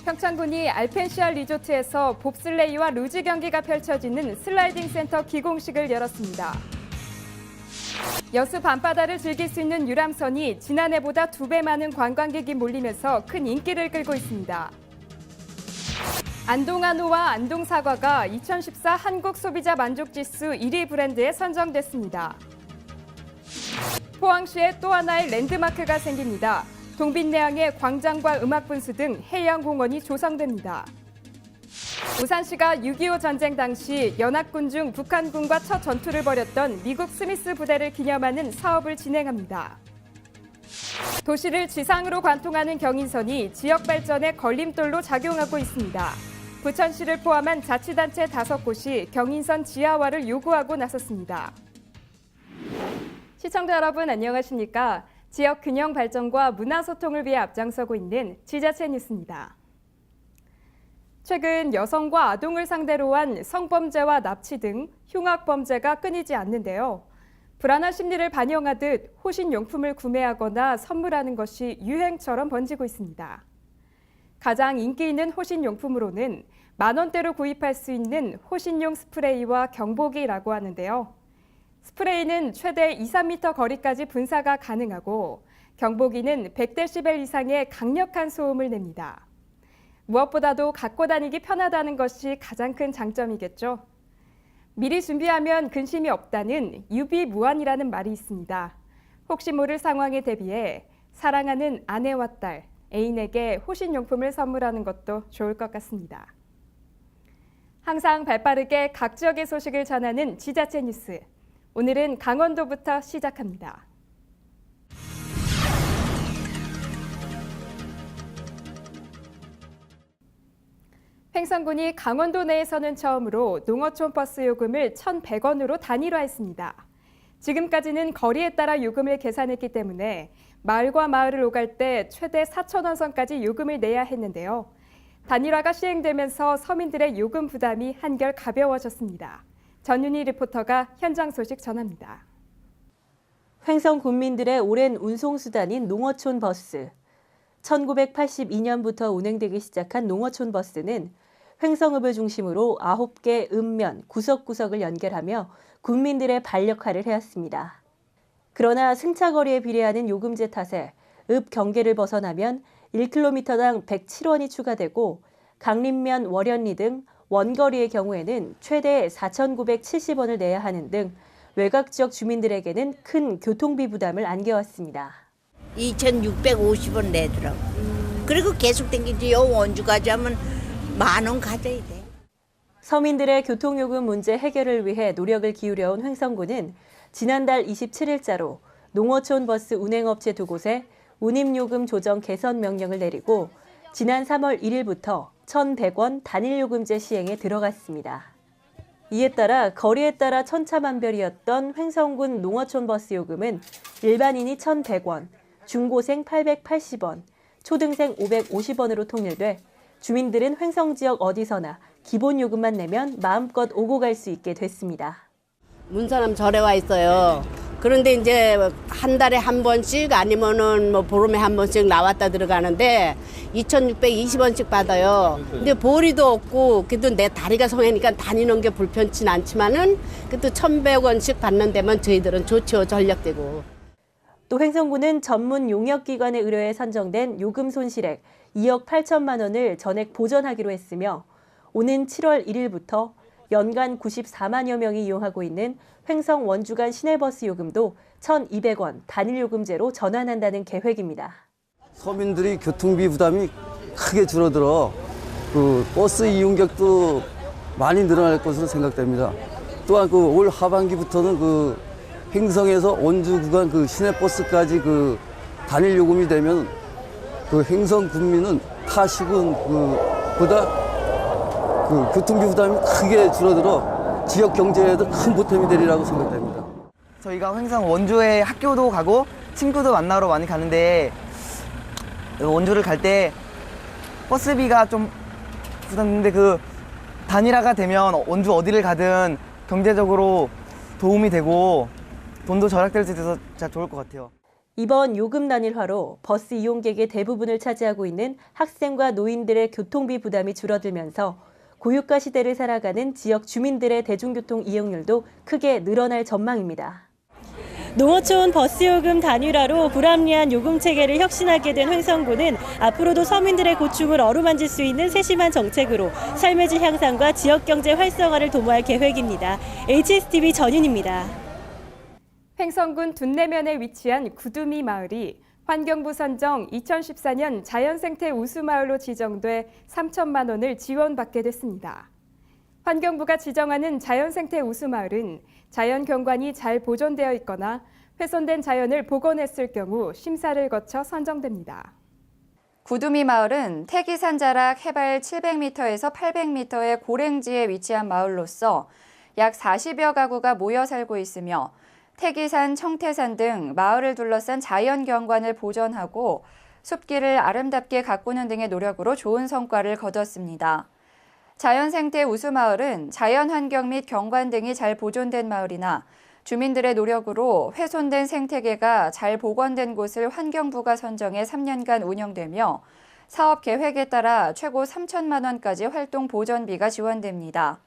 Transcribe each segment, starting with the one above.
평창군이 알펜시아 리조트에서 봅슬레이와 루지 경기가 펼쳐지는 슬라이딩 센터 기공식을 열었습니다. 여수 밤바다를 즐길 수 있는 유람선이 지난해보다 2배 많은 관광객이 몰리면서 큰 인기를 끌고 있습니다. 안동한우와 안동사과가 2014 한국 소비자 만족지수 1위 브랜드에 선정됐습니다. 포항시에 또 하나의 랜드마크가 생깁니다. 동빛내양의 광장과 음악분수 등 해양공원이 조성됩니다. 우산시가 6.25 전쟁 당시 연합군 중 북한군과 첫 전투를 벌였던 미국 스미스 부대를 기념하는 사업을 진행합니다. 도시를 지상으로 관통하는 경인선이 지역 발전의 걸림돌로 작용하고 있습니다. 부천시를 포함한 자치단체 5곳이 경인선 지하화를 요구하고 나섰습니다. 시청자 여러분 안녕하십니까? 지역 균형 발전과 문화 소통을 위해 앞장서고 있는 지자체 뉴스입니다. 최근 여성과 아동을 상대로 한 성범죄와 납치 등 흉악범죄가 끊이지 않는데요. 불안한 심리를 반영하듯 호신용품을 구매하거나 선물하는 것이 유행처럼 번지고 있습니다. 가장 인기 있는 호신용품으로는 만원대로 구입할 수 있는 호신용 스프레이와 경보기라고 하는데요. 스프레이는 최대 2, 3m 거리까지 분사가 가능하고 경보기는 100dB 이상의 강력한 소음을 냅니다. 무엇보다도 갖고 다니기 편하다는 것이 가장 큰 장점이겠죠. 미리 준비하면 근심이 없다는 유비무환이라는 말이 있습니다. 혹시 모를 상황에 대비해 사랑하는 아내와 딸, 애인에게 호신용품을 선물하는 것도 좋을 것 같습니다. 항상 발빠르게 각 지역의 소식을 전하는 지자체 뉴스. 오늘은 강원도부터 시작합니다. 횡성군이 강원도 내에서는 처음으로 농어촌 버스 요금을 1,100원으로 단일화했습니다. 지금까지는 거리에 따라 요금을 계산했기 때문에 마을과 마을을 오갈 때 최대 4,000원 선까지 요금을 내야 했는데요. 단일화가 시행되면서 서민들의 요금 부담이 한결 가벼워졌습니다. 전윤희 리포터가 현장 소식 전합니다. 횡성 군민들의 오랜 운송수단인 농어촌 버스. 1982년부터 운행되기 시작한 농어촌 버스는 횡성읍을 중심으로 9개 읍면, 구석구석을 연결하며 군민들의 반역할을 해왔습니다. 그러나 승차거리에 비례하는 요금제 탓에 읍 경계를 벗어나면 1km당 107원이 추가되고 강림면, 월연리 등 원거리의 경우에는 최대 4,970원을 내야 하는 등 외곽 지역 주민들에게는 큰 교통비 부담을 안겨왔습니다. 2,650원 내더라고. 그리고 계속 땡기지. 원주까지 하면 10,000원 가져야 돼. 서민들의 교통요금 문제 해결을 위해 노력을 기울여온 횡성군은 지난달 27일자로 농어촌 버스 운행업체 2곳에 운임요금 조정 개선 명령을 내리고 지난 3월 1일부터 1,100원 단일요금제 시행에 들어갔습니다. 이에 따라 거리에 따라 천차만별이었던 횡성군 농어촌 버스 요금은 일반인이 1,100원, 중고생 880원, 초등생 550원으로 통일돼 주민들은 횡성 지역 어디서나 기본 요금만 내면 마음껏 오고 갈 수 있게 됐습니다. 문사람 절에 와 있어요. 그런데 이제 한 달에 한 번씩 아니면은 뭐 보름에 한 번씩 나왔다 들어가는데 2,620원씩 받아요. 근데 보리도 없고 그래도 내 다리가 성하니까 다니는 게 불편치 않지만은 그래도 1,100원씩 받는 데만 저희들은 좋죠. 전력되고. 또 횡성군은 전문 용역기관의 의뢰에 선정된 요금 손실액 2억 8천만 원을 전액 보전하기로 했으며 오는 7월 1일부터 연간 94만여 명이 이용하고 있는 횡성 원주간 시내버스 요금도 1,200원 단일요금제로 전환한다는 계획입니다. 서민들이 교통비 부담이 크게 줄어들어 버스 이용객도 많이 늘어날 것으로 생각됩니다. 또한 올 하반기부터는 횡성에서 원주 구간 시내버스까지 단일 요금이 되면 횡성 군민은 타 시군보다 교통비 부담이 크게 줄어들어 지역 경제에도 큰 보탬이 되리라고 생각됩니다. 저희가 횡성 원주에 학교도 가고 친구도 만나러 많이 가는데 원주를 갈 때 버스비가 좀 부담되는데 단일화가 되면 원주 어디를 가든 경제적으로 도움이 되고 돈도 절약될 수 있어서 진짜 좋을 것 같아요. 이번 요금 단일화로 버스 이용객의 대부분을 차지하고 있는 학생과 노인들의 교통비 부담이 줄어들면서 고유가 시대를 살아가는 지역 주민들의 대중교통 이용률도 크게 늘어날 전망입니다. 농어촌 버스 요금 단일화로 불합리한 요금 체계를 혁신하게 된 횡성군은 앞으로도 서민들의 고충을 어루만질 수 있는 세심한 정책으로 삶의 질 향상과 지역 경제 활성화를 도모할 계획입니다. HSTV 전윤입니다. 횡성군 둔내면에 위치한 구두미 마을이 환경부 선정 2014년 자연생태 우수마을로 지정돼 3천만 원을 지원받게 됐습니다. 환경부가 지정하는 자연생태 우수마을은 자연 경관이 잘 보존되어 있거나 훼손된 자연을 복원했을 경우 심사를 거쳐 선정됩니다. 구두미 마을은 태기산 자락 해발 700m에서 800m의 고랭지에 위치한 마을로서 약 40여 가구가 모여 살고 있으며 태기산, 청태산 등 마을을 둘러싼 자연 경관을 보존하고 숲길을 아름답게 가꾸는 등의 노력으로 좋은 성과를 거뒀습니다. 자연생태 우수마을은 자연환경 및 경관 등이 잘 보존된 마을이나 주민들의 노력으로 훼손된 생태계가 잘 복원된 곳을 환경부가 선정해 3년간 운영되며 사업 계획에 따라 최고 3천만 원까지 활동 보전비가 지원됩니다.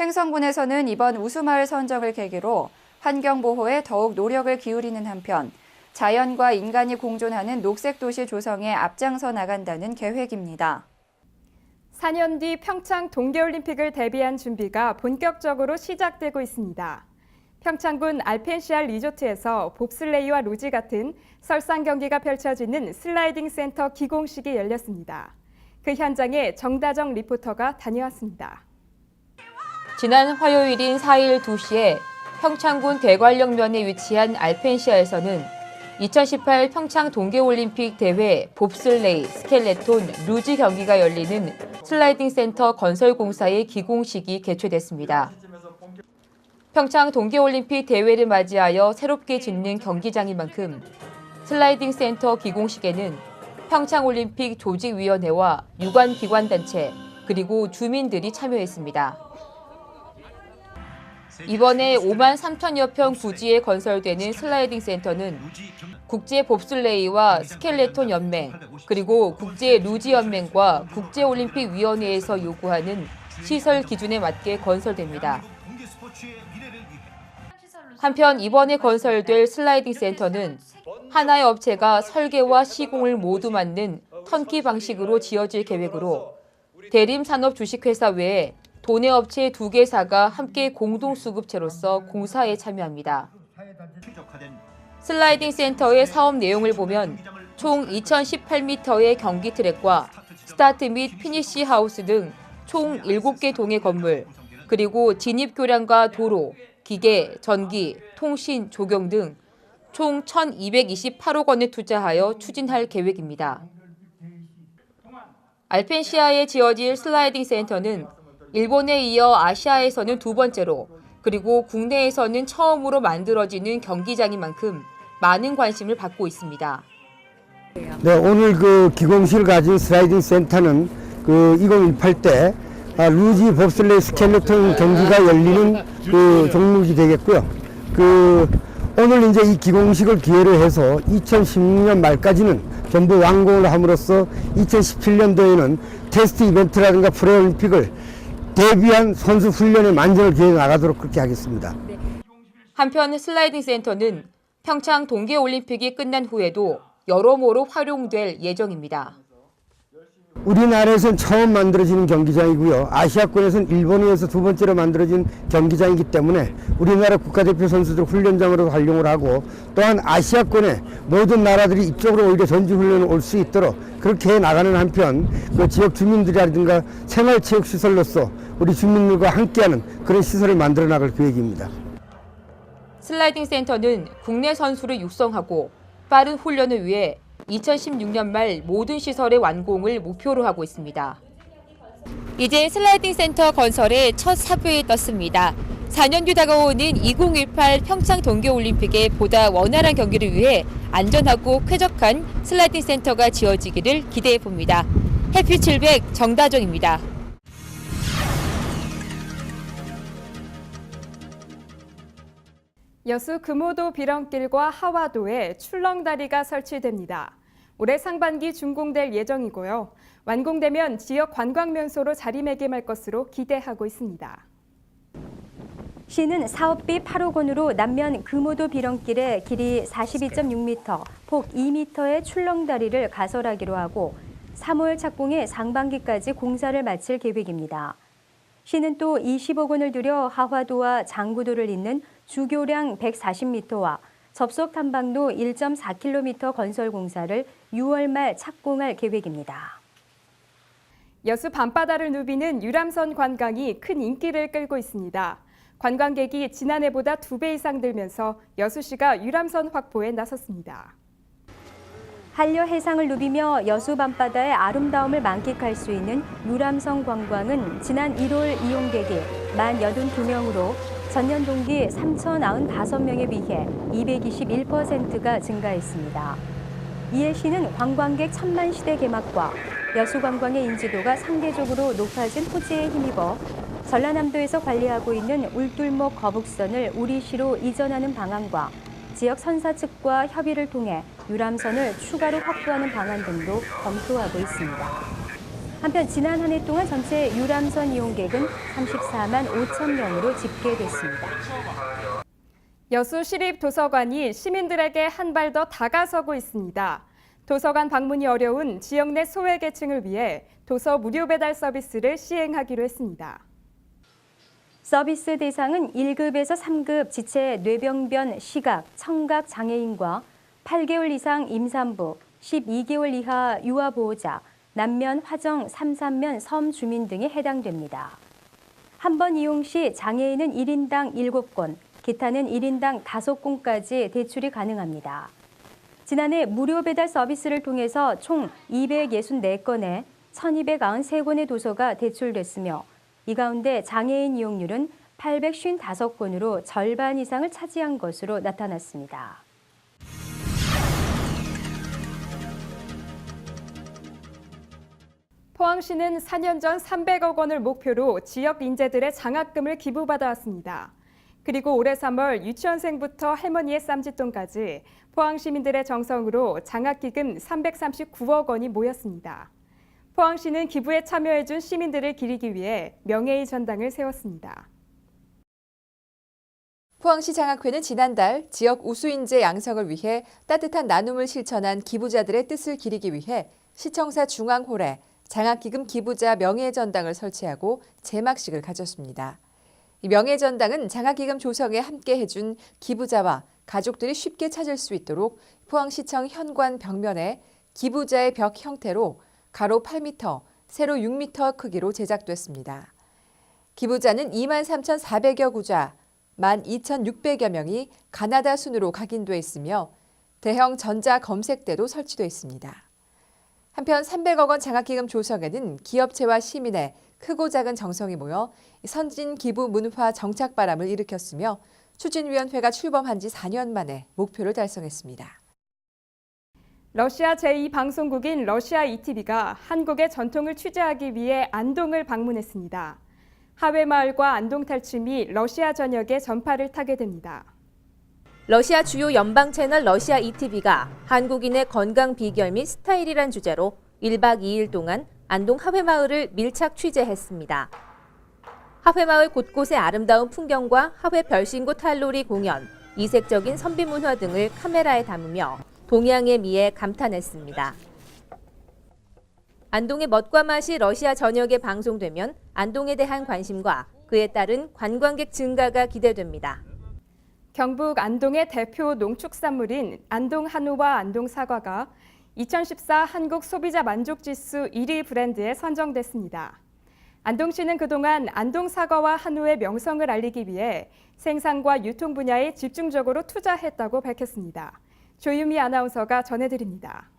횡성군에서는 이번 우수마을 선정을 계기로 환경보호에 더욱 노력을 기울이는 한편 자연과 인간이 공존하는 녹색도시 조성에 앞장서 나간다는 계획입니다. 4년 뒤 평창 동계올림픽을 대비한 준비가 본격적으로 시작되고 있습니다. 평창군 알펜시아 리조트에서 봅슬레이와 루지 같은 설상 경기가 펼쳐지는 슬라이딩 센터 기공식이 열렸습니다. 그 현장에 정다정 리포터가 다녀왔습니다. 지난 화요일인 4일 2시에 평창군 대관령면에 위치한 알펜시아에서는 2018 평창 동계올림픽 대회 봅슬레이, 스켈레톤, 루지 경기가 열리는 슬라이딩 센터 건설 공사의 기공식이 개최됐습니다. 평창 동계올림픽 대회를 맞이하여 새롭게 짓는 경기장인 만큼 슬라이딩 센터 기공식에는 평창올림픽 조직위원회와 유관기관단체 그리고 주민들이 참여했습니다. 이번에 5만 3천여 평 부지에 건설되는 슬라이딩 센터는 국제 봅슬레이와 스켈레톤 연맹, 그리고 국제 루지 연맹과 국제올림픽위원회에서 요구하는 시설 기준에 맞게 건설됩니다. 한편 이번에 건설될 슬라이딩 센터는 하나의 업체가 설계와 시공을 모두 맡는 턴키 방식으로 지어질 계획으로 대림산업 주식회사 외에 도내 업체 2개사가 함께 공동수급체로서 공사에 참여합니다. 슬라이딩 센터의 사업 내용을 보면 총 2018m의 경기 트랙과 스타트 및 피니시 하우스 등 총 7개 동의 건물, 그리고 진입교량과 도로, 기계, 전기, 통신, 조경 등 총 1,228억 원을 투자하여 추진할 계획입니다. 알펜시아에 지어질 슬라이딩 센터는 일본에 이어 아시아에서는 두 번째로 그리고 국내에서는 처음으로 만들어지는 경기장인 만큼 많은 관심을 받고 있습니다. 네, 오늘 그 기공식을 가진 슬라이딩 센터는 2018 때 루지 봅슬레이 스켈레톤 경기가 열리는 종목이 되겠고요. 오늘 이제 이 기공식을 기회로 해서 2016년 말까지는 전부 완공을 함으로써 2017년도에는 테스트 이벤트라든가 프레올림픽을 대비한 선수 훈련의 만전을 기해 나가도록 그렇게 하겠습니다. 한편 슬라이딩 센터는 평창 동계올림픽이 끝난 후에도 여러모로 활용될 예정입니다. 우리나라에서는 처음 만들어지는 경기장이고요. 아시아권에서는 일본에 의해서 두 번째로 만들어진 경기장이기 때문에 우리나라 국가대표 선수들 훈련장으로 활용을 하고 또한 아시아권의 모든 나라들이 이쪽으로 오히려 전지훈련을 올 수 있도록 그렇게 해 나가는 한편 그 지역 주민들이라든가 생활체육시설로서 우리 주민들과 함께하는 그런 시설을 만들어 나갈 계획입니다. 슬라이딩 센터는 국내 선수를 육성하고 빠른 훈련을 위해 2016년 말 모든 시설의 완공을 목표로 하고 있습니다. 이제 슬라이딩 센터 건설의 첫 사표에 떴습니다. 4년 뒤 다가오는 2018 평창 동계올림픽의 보다 원활한 경기를 위해 안전하고 쾌적한 슬라이딩 센터가 지어지기를 기대해 봅니다. 해피700 정다정입니다. 여수 금오도 비렁길과 하화도에 출렁다리가 설치됩니다. 올해 상반기 준공될 예정이고요. 완공되면 지역 관광 명소로 자리매김할 것으로 기대하고 있습니다. 시는 사업비 8억 원으로 남면 금오도 비렁길에 길이 42.6m, 폭 2m의 출렁다리를 가설하기로 하고 3월 착공에 상반기까지 공사를 마칠 계획입니다. 시는 또 20억 원을 들여 하화도와 장구도를 잇는 주교량 140m와 접속 탐방로 1.4km 건설 공사를 6월 말 착공할 계획입니다. 여수 밤바다를 누비는 유람선 관광이 큰 인기를 끌고 있습니다. 관광객이 지난해보다 2배 이상 늘면서 여수시가 유람선 확보에 나섰습니다. 한려 해상을 누비며 여수 밤바다의 아름다움을 만끽할 수 있는 유람선 관광은 지난 1월 이용객이 1,082명으로 전년 동기 3,095명에 비해 221%가 증가했습니다. 이에 시는 관광객 1,000만 시대 개막과 여수 관광의 인지도가 상대적으로 높아진 호재에 힘입어 전라남도에서 관리하고 있는 울둘목 거북선을 우리시로 이전하는 방안과 지역 선사 측과 협의를 통해 유람선을 추가로 확보하는 방안 등도 검토하고 있습니다. 한편 지난 한 해 동안 전체 유람선 이용객은 34만 5천 명으로 집계됐습니다. 여수 시립도서관이 시민들에게 한 발 더 다가서고 있습니다. 도서관 방문이 어려운 지역 내 소외계층을 위해 도서 무료 배달 서비스를 시행하기로 했습니다. 서비스 대상은 1급에서 3급 지체 뇌병변, 시각, 청각 장애인과 8개월 이상 임산부, 12개월 이하 유아보호자, 남면, 화정, 삼산면, 섬 주민 등에 해당됩니다. 한 번 이용 시 장애인은 1인당 7권, 기타는 1인당 5권까지 대출이 가능합니다. 지난해 무료 배달 서비스를 통해서 총 264건에 1,293권의 도서가 대출됐으며 이 가운데 장애인 이용률은 855건으로 절반 이상을 차지한 것으로 나타났습니다. 포항시는 4년 전 300억 원을 목표로 지역 인재들의 장학금을 기부받아왔습니다. 그리고 올해 3월 유치원생부터 할머니의 쌈짓돈까지 포항 시민들의 정성으로 장학기금 339억 원이 모였습니다. 포항시는 기부에 참여해준 시민들을 기리기 위해 명예의 전당을 세웠습니다. 포항시 장학회는 지난달 지역 우수인재 양성을 위해 따뜻한 나눔을 실천한 기부자들의 뜻을 기리기 위해 시청사 중앙홀에 장학기금 기부자 명예의 전당을 설치하고 제막식을 가졌습니다. 이 명예의 전당은 장학기금 조성에 함께 해준 기부자와 가족들이 쉽게 찾을 수 있도록 포항시청 현관 벽면에 기부자의 벽 형태로 가로 8m, 세로 6m 크기로 제작됐습니다. 기부자는 23,400여 구자, 12,600여 명이 가나다 순으로 각인돼 있으며 대형 전자 검색대도 설치돼 있습니다. 한편 300억 원 장학기금 조성에는 기업체와 시민의 크고 작은 정성이 모여 선진 기부 문화 정착 바람을 일으켰으며 추진위원회가 출범한 지 4년 만에 목표를 달성했습니다. 러시아 제2방송국인 러시아 ETV가 한국의 전통을 취재하기 위해 안동을 방문했습니다. 하회마을과 안동 탈춤이 러시아 전역에 전파를 타게 됩니다. 러시아 주요 연방 채널 러시아 ETV가 한국인의 건강 비결 및 스타일이란 주제로 1박 2일 동안 안동 하회마을을 밀착 취재했습니다. 하회마을 곳곳의 아름다운 풍경과 하회 별신고 탈놀이 공연, 이색적인 선비 문화 등을 카메라에 담으며 동양의 미에 감탄했습니다. 안동의 멋과 맛이 러시아 전역에 방송되면 안동에 대한 관심과 그에 따른 관광객 증가가 기대됩니다. 경북 안동의 대표 농축산물인 안동 한우와 안동 사과가 2014 한국 소비자 만족지수 1위 브랜드에 선정됐습니다. 안동시는 그동안 안동 사과와 한우의 명성을 알리기 위해 생산과 유통 분야에 집중적으로 투자했다고 밝혔습니다. 조유미 아나운서가 전해드립니다.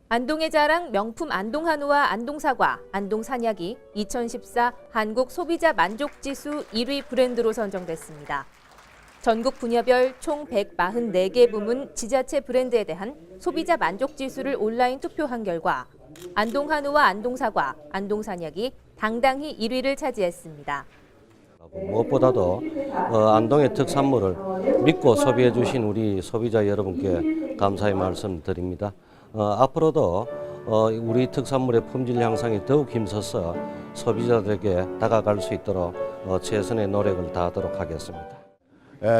안동의 자랑 명품 안동 한우와 안동 사과, 안동 산약이 2014 한국 소비자 만족지수 1위 브랜드로 선정됐습니다. 전국 분야별 총 144개 부문 지자체 브랜드에 대한 소비자 만족지수를 온라인 투표한 결과 안동 한우와 안동 사과, 안동 산약이 당당히 1위를 차지했습니다. 무엇보다도 안동의 특산물을 믿고 소비해 주신 우리 소비자 여러분께 감사의 말씀 드립니다. 앞으로도 우리 특산물의 품질 향상에 더욱 힘써서 소비자들에게 다가갈 수 있도록 최선의 노력을 다하도록 하겠습니다.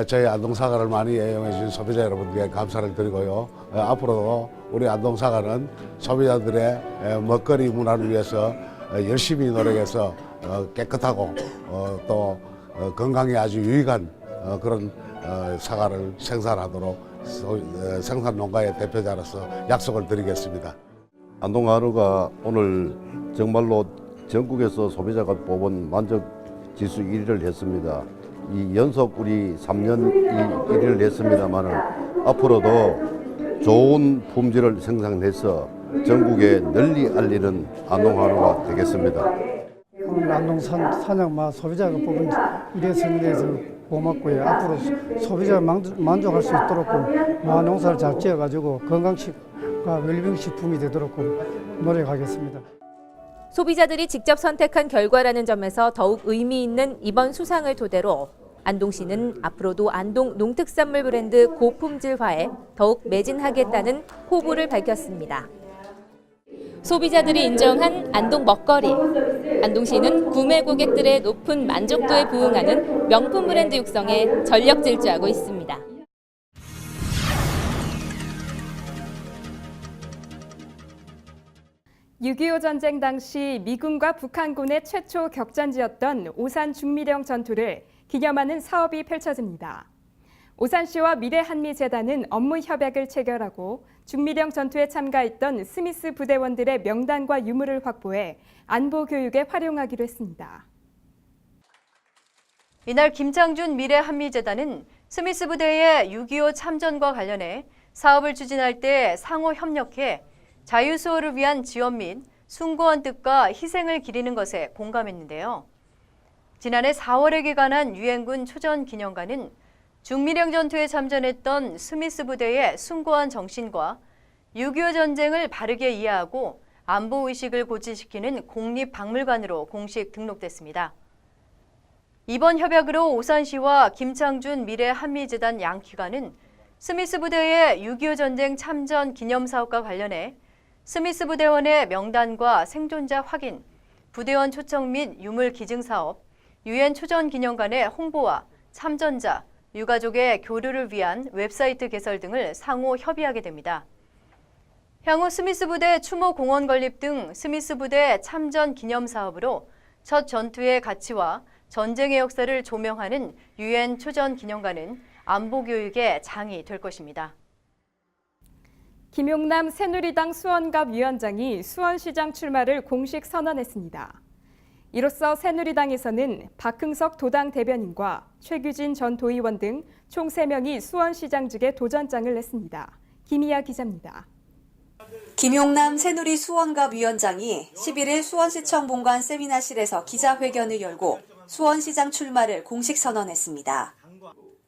저희 안동사과를 많이 애용해 주신 소비자 여러분께 감사를 드리고요. 앞으로도 우리 안동사과는 소비자들의 먹거리 문화를 위해서 열심히 노력해서 깨끗하고 또 건강에 아주 유익한 그런 사과를 생산하도록 생산 농가의 대표자로서 약속을 드리겠습니다. 안동한우가 오늘 정말로 전국에서 소비자가 뽑은 만족 지수 1위를 했습니다. 이 연속 우리 3년 1위를 했습니다만 앞으로도 좋은 품질을 생산해서 전국에 널리 알리는 안동한우가 되겠습니다. 오늘 안동 산양마 소비자가 뽑은 1위 선정돼서 고맙고요. 앞으로 소비자가 만족할 수 있도록 농사를 잘 지어가지고 건강식과 웰빙식품이 되도록 노력하겠습니다. 소비자들이 직접 선택한 결과라는 점에서 더욱 의미 있는 이번 수상을 토대로 안동시는 앞으로도 안동 농특산물 브랜드 고품질화에 더욱 매진하겠다는 포부를 밝혔습니다. 소비자들이 인정한 안동 먹거리. 안동시는 구매 고객들의 높은 만족도에 부응하는 명품 브랜드 육성에 전력 질주하고 있습니다. (6.25) 전쟁 당시 미군과 북한군의 최초 격전지였던 오산 중미령 전투를 기념하는 사업이 펼쳐집니다. 오산시와 미래한미재단은 업무 협약을 체결하고 중미령 전투에 참가했던 스미스 부대원들의 명단과 유물을 확보해 안보 교육에 활용하기로 했습니다. 이날 김창준 미래한미재단은 스미스 부대의 6.25 참전과 관련해 사업을 추진할 때 상호 협력해 자유수호를 위한 지원 및 숭고한 뜻과 희생을 기리는 것에 공감했는데요. 지난해 4월에 개관한 유엔군 초전기념관은 중미령 전투에 참전했던 스미스 부대의 숭고한 정신과 6.25 전쟁을 바르게 이해하고 안보의식을 고취시키는 공립박물관으로 공식 등록됐습니다. 이번 협약으로 오산시와 김창준 미래한미재단 양기관은 스미스 부대의 6.25 전쟁 참전 기념사업과 관련해 스미스 부대원의 명단과 생존자 확인, 부대원 초청 및 유물 기증 사업, 유엔 초전기념관의 홍보와 참전자, 유가족의 교류를 위한 웹사이트 개설 등을 상호 협의하게 됩니다. 향후 스미스 부대 추모 공원 건립 등 스미스 부대 참전 기념 사업으로 첫 전투의 가치와 전쟁의 역사를 조명하는 유엔 초전기념관은 안보 교육의 장이 될 것입니다. 김용남 새누리당 수원갑 위원장이 수원시장 출마를 공식 선언했습니다. 이로써 새누리당에서는 박흥석 도당 대변인과 최규진 전 도의원 등 총 3명이 수원시장직에 도전장을 냈습니다. 김희아 기자입니다. 김용남 새누리 수원갑 위원장이 11일 수원시청 본관 세미나실에서 기자회견을 열고 수원시장 출마를 공식 선언했습니다.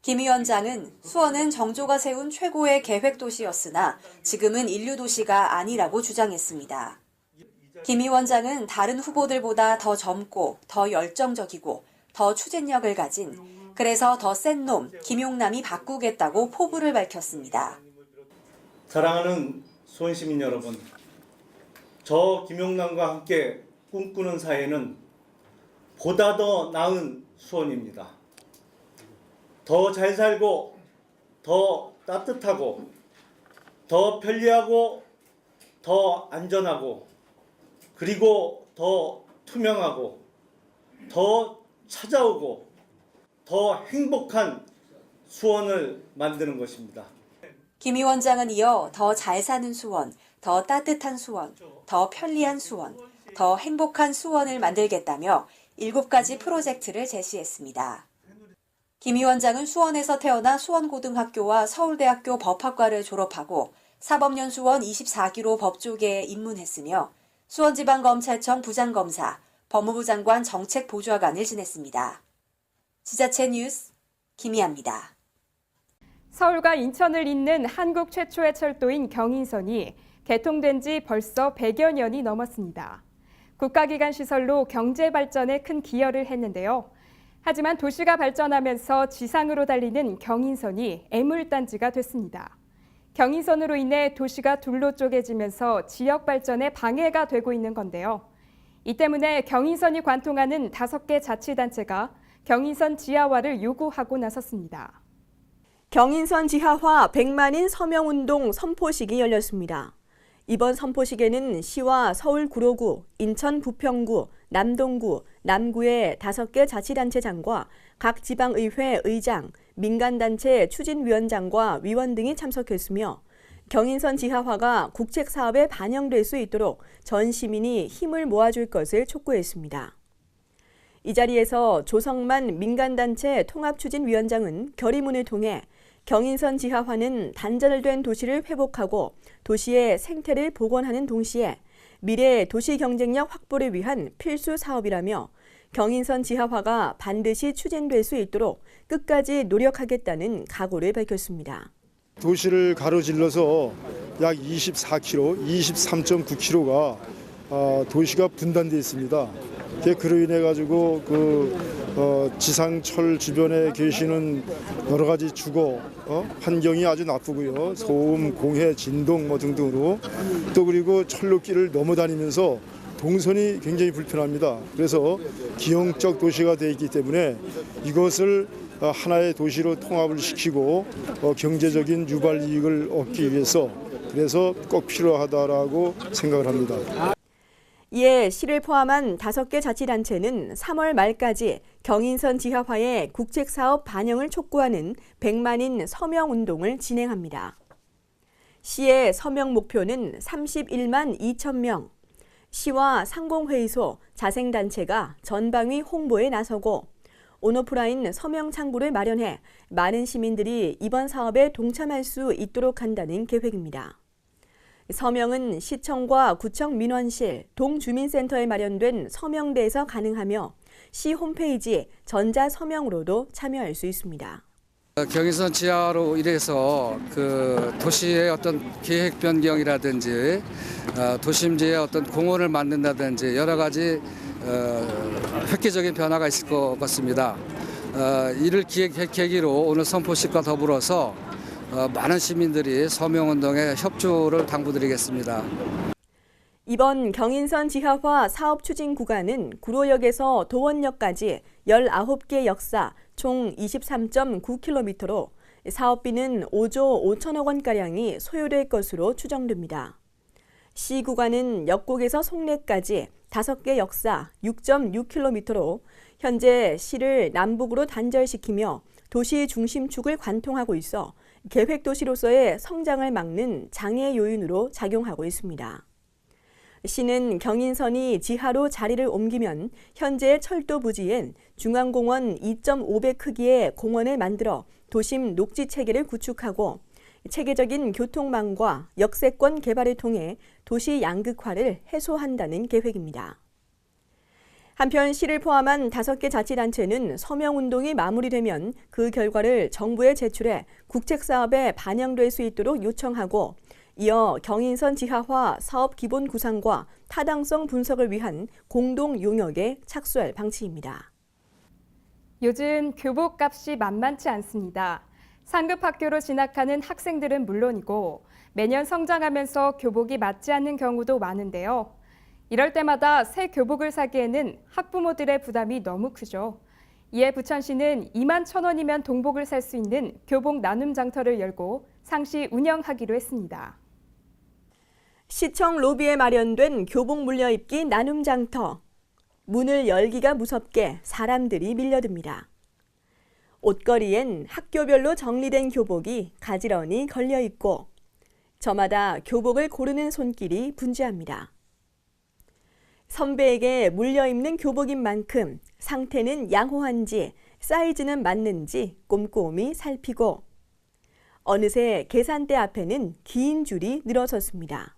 김 위원장은 수원은 정조가 세운 최고의 계획도시였으나 지금은 인류도시가 아니라고 주장했습니다. 김 위원장은 다른 후보들보다 더 젊고 더 열정적이고 더 추진력을 가진 그래서 더 센 놈 김용남이 바꾸겠다고 포부를 밝혔습니다. 사랑하는 수원시민 여러분, 저 김용남과 함께 꿈꾸는 사회는 보다 더 나은 수원입니다. 더 잘 살고, 더 따뜻하고, 더 편리하고, 더 안전하고, 그리고 더 투명하고, 더 찾아오고, 더 행복한 수원을 만드는 것입니다. 김 위원장은 이어 더 잘 사는 수원, 더 따뜻한 수원, 더 편리한 수원, 더 행복한 수원을 만들겠다며 7가지 프로젝트를 제시했습니다. 김 위원장은 수원에서 태어나 수원고등학교와 서울대학교 법학과를 졸업하고 사법연수원 24기로 법조계에 입문했으며 수원지방검찰청 부장검사, 법무부 장관 정책보좌관을 지냈습니다. 지자체 뉴스 김희아입니다. 서울과 인천을 잇는 한국 최초의 철도인 경인선이 개통된 지 벌써 100여 년이 넘었습니다. 국가기관 시설로 경제 발전에 큰 기여를 했는데요. 하지만 도시가 발전하면서 지상으로 달리는 경인선이 애물단지가 됐습니다. 경인선으로 인해 도시가 둘로 쪼개지면서 지역 발전에 방해가 되고 있는 건데요. 이 때문에 경인선이 관통하는 5개 자치단체가 경인선 지하화를 요구하고 나섰습니다. 경인선 지하화 100만인 서명운동 선포식이 열렸습니다. 이번 선포식에는 시와 서울 구로구, 인천 부평구, 남동구, 남구의 5개 자치단체장과 각 지방의회 의장, 민간단체 추진위원장과 위원 등이 참석했으며 경인선 지하화가 국책사업에 반영될 수 있도록 전 시민이 힘을 모아줄 것을 촉구했습니다. 이 자리에서 조성만 민간단체 통합추진위원장은 결의문을 통해 경인선 지하화는 단절된 도시를 회복하고 도시의 생태를 복원하는 동시에 미래 도시 경쟁력 확보를 위한 필수 사업이라며 경인선 지하화가 반드시 추진될 수 있도록 끝까지 노력하겠다는 각오를 밝혔습니다. 도시를 가로질러서 약 24km, 23.9km가 도시가 분단되어 있습니다. 그로 인해 가지고 지상철 주변에 계시는 여러 가지 주거 환경이 아주 나쁘고요. 소음, 공해, 진동 등등으로 또 그리고 철로길을 넘어다니면서 동선이 굉장히 불편합니다. 그래서 기형적 도시가 되어 있기 때문에 이것을 하나의 도시로 통합을 시키고 경제적인 유발 이익을 얻기 위해서 그래서 꼭 필요하다라고 생각을 합니다. 이에 시를 포함한 5개 자치단체는 3월 말까지 경인선 지하화의 국책사업 반영을 촉구하는 100만인 서명운동을 진행합니다. 시의 서명 목표는 31만 2천 명. 시와 상공회의소, 자생단체가 전방위 홍보에 나서고 온오프라인 서명 창구를 마련해 많은 시민들이 이번 사업에 동참할 수 있도록 한다는 계획입니다. 서명은 시청과 구청 민원실, 동주민센터에 마련된 서명대에서 가능하며 시 홈페이지 전자서명으로도 참여할 수 있습니다. 경인선 지하로 인해서 도시의 어떤 계획 변경이라든지 도심지의 어떤 공원을 만든다든지 여러 가지 획기적인 변화가 있을 것 같습니다. 이를 계기로 오늘 선포식과 더불어서 많은 시민들이 서명운동에 협조를 당부드리겠습니다. 이번 경인선 지하화 사업 추진 구간은 구로역에서 도원역까지 19개 역사 총 23.9km로 사업비는 5조 5천억 원가량이 소요될 것으로 추정됩니다. 시 구간은 역곡에서 송내까지 5개 역사 6.6km로 현재 시를 남북으로 단절시키며 도시 중심축을 관통하고 있어 계획도시로서의 성장을 막는 장애 요인으로 작용하고 있습니다. 시는 경인선이 지하로 자리를 옮기면 현재의 철도 부지엔 중앙공원 2.5배 크기의 공원을 만들어 도심 녹지 체계를 구축하고 체계적인 교통망과 역세권 개발을 통해 도시 양극화를 해소한다는 계획입니다. 한편 시를 포함한 5개 자치단체는 서명운동이 마무리되면 그 결과를 정부에 제출해 국책사업에 반영될 수 있도록 요청하고 이어 경인선 지하화 사업 기본 구상과 타당성 분석을 위한 공동 용역에 착수할 방침입니다. 요즘 교복값이 만만치 않습니다. 상급 학교로 진학하는 학생들은 물론이고 매년 성장하면서 교복이 맞지 않는 경우도 많은데요. 이럴 때마다 새 교복을 사기에는 학부모들의 부담이 너무 크죠. 이에 부천시는 2만 1,000원이면 동복을 살 수 있는 교복 나눔 장터를 열고 상시 운영하기로 했습니다. 시청 로비에 마련된 교복 물려입기 나눔 장터. 문을 열기가 무섭게 사람들이 밀려듭니다. 옷걸이엔 학교별로 정리된 교복이 가지런히 걸려있고 저마다 교복을 고르는 손길이 분주합니다. 선배에게 물려입는 교복인 만큼 상태는 양호한지 사이즈는 맞는지 꼼꼼히 살피고 어느새 계산대 앞에는 긴 줄이 늘어섰습니다.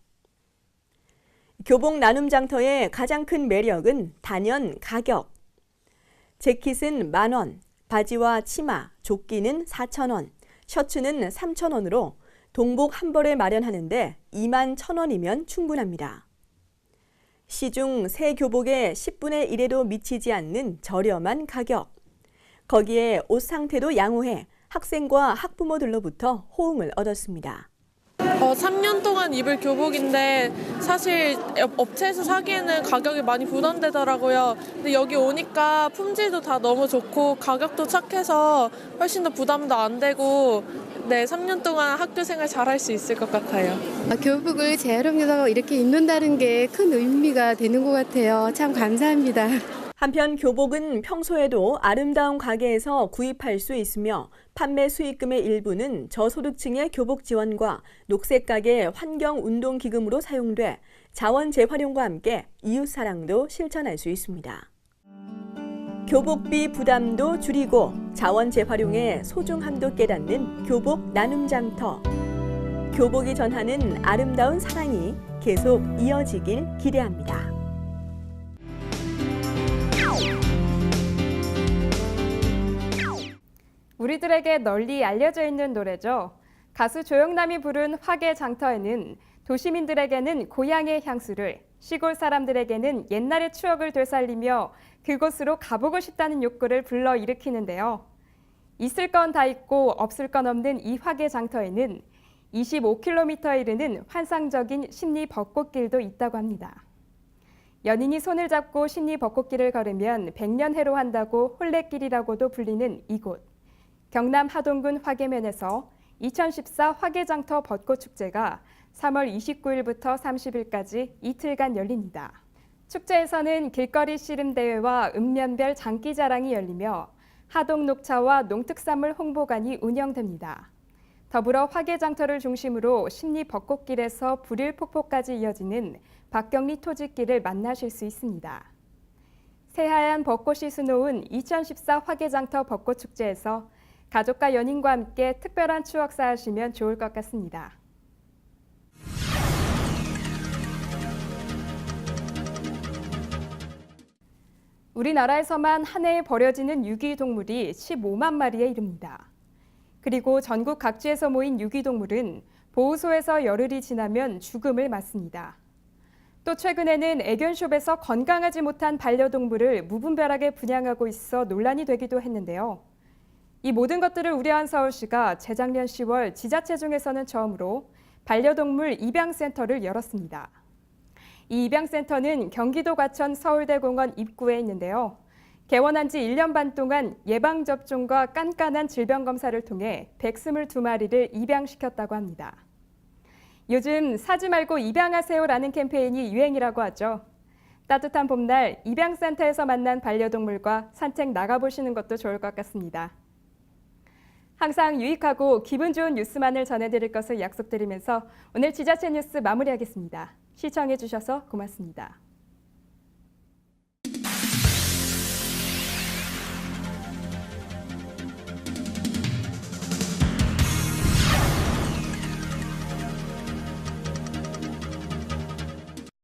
교복 나눔 장터의 가장 큰 매력은 단연 가격. 재킷은 10,000원, 바지와 치마, 조끼는 4,000원, 셔츠는 3,000원으로 동복 한 벌을 마련하는데 2만 1,000원이면 충분합니다. 시중 새 교복의 10분의 1에도 미치지 않는 저렴한 가격. 거기에 옷 상태도 양호해 학생과 학부모들로부터 호응을 얻었습니다. 3년 동안 입을 교복인데 사실 업체에서 사기에는 가격이 많이 부담되더라고요. 근데 여기 오니까 품질도 다 너무 좋고 가격도 착해서 훨씬 더 부담도 안 되고 3년 동안 학교 생활 잘할 수 있을 것 같아요. 교복을 재활용해서 이렇게 입는다는 게 큰 의미가 되는 것 같아요. 참 감사합니다. 한편 교복은 평소에도 아름다운 가게에서 구입할 수 있으며 판매 수익금의 일부는 저소득층의 교복 지원과 녹색가게 환경운동기금으로 사용돼 자원 재활용과 함께 이웃사랑도 실천할 수 있습니다. 교복비 부담도 줄이고 자원 재활용의 소중함도 깨닫는 교복 나눔장터. 교복이 전하는 아름다운 사랑이 계속 이어지길 기대합니다. 우리들에게 널리 알려져 있는 노래죠. 가수 조영남이 부른 화개장터에는 도시민들에게는 고향의 향수를, 시골 사람들에게는 옛날의 추억을 되살리며 그곳으로 가보고 싶다는 욕구를 불러일으키는데요. 있을 건 다 있고 없을 건 없는 이 화개장터에는 25km에 이르는 환상적인 심리 벚꽃길도 있다고 합니다. 연인이 손을 잡고 심리 벚꽃길을 걸으면 백년해로 한다고 홀레길이라고도 불리는 이곳. 경남 하동군 화계면에서 2014 화개장터 벚꽃축제가 3월 29일부터 30일까지 이틀간 열립니다. 축제에서는 길거리 씨름대회와 읍면별 장기자랑이 열리며 하동녹차와 농특산물 홍보관이 운영됩니다. 더불어 화개장터를 중심으로 심리 벚꽃길에서 불일폭포까지 이어지는 박경리 토지길을 만나실 수 있습니다. 새하얀 벚꽃이 수놓은 2014 화개장터 벚꽃축제에서 가족과 연인과 함께 특별한 추억 쌓으시면 좋을 것 같습니다. 우리나라에서만 한 해에 버려지는 유기동물이 15만 마리에 이릅니다. 그리고 전국 각지에서 모인 유기동물은 보호소에서 열흘이 지나면 죽음을 맞습니다. 또 최근에는 애견숍에서 건강하지 못한 반려동물을 무분별하게 분양하고 있어 논란이 되기도 했는데요. 이 모든 것들을 우려한 서울시가 재작년 10월 지자체 중에서는 처음으로 반려동물 입양센터를 열었습니다. 이 입양센터는 경기도 과천 서울대공원 입구에 있는데요. 개원한 지 1년 반 동안 예방접종과 깐깐한 질병검사를 통해 122마리를 입양시켰다고 합니다. 요즘 사지 말고 입양하세요라는 캠페인이 유행이라고 하죠. 따뜻한 봄날 입양센터에서 만난 반려동물과 산책 나가보시는 것도 좋을 것 같습니다. 항상 유익하고 기분 좋은 뉴스만을 전해드릴 것을 약속드리면서 오늘 지자체 뉴스 마무리하겠습니다. 시청해주셔서 고맙습니다.